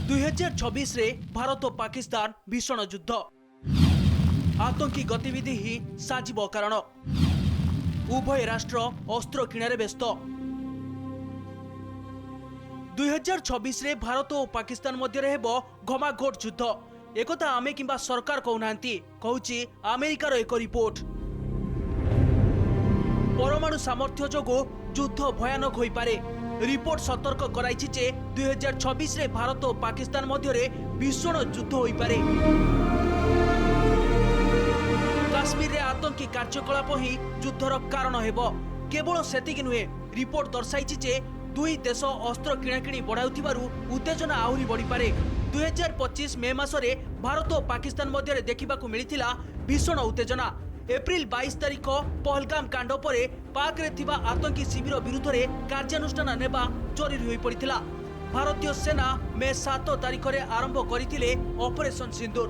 2026 रे भारत और पाकिस्तान भीषण युद्ध आतंकी गतिविधि ही साजिब कारण उभय राष्ट्र अस्त्र किणारे व्यस्त 2026 रे भारत और पाकिस्तान मध्य घमाघोट युद्ध एकथा आमे किंबा सरकार कहूनांती कहूची अमेरिकार एक रिपोर्ट। परमाणु सामर्थ्य जोगो युद्ध भयानक होई पारे। रिपोर्ट सतर्क कराइछि जे 2026 रे भारत और पाकिस्तान मध्य भीषण युद्ध होई पारे। काश्मीर रे आतंकी कार्यकलाप ही युद्धर कारण हेबो। केवल सेतिक नुहे, रिपोर्ट दर्शाइछि जे दुई देश अस्त्र किणाकिणी बढ़ाउथिबारु उत्तेजना आहुरी बढ़ी पारे। 2025 मे मासरे भारत और पाकिस्तान मध्य देखिबाकू मिलिथिला भीषण उत्तेजना। एप्रिल 22 तारिख पहलगाम कांड परे पाक रे थिबा आतंकी शिविर विरुद्ध रे कार्यानुष्ठान नेबा जरूरी होई पड़िथिला। भारतीय सेना मे 7 तारिख रे आरंभ करिथिले ऑपरेशन सिंदूर।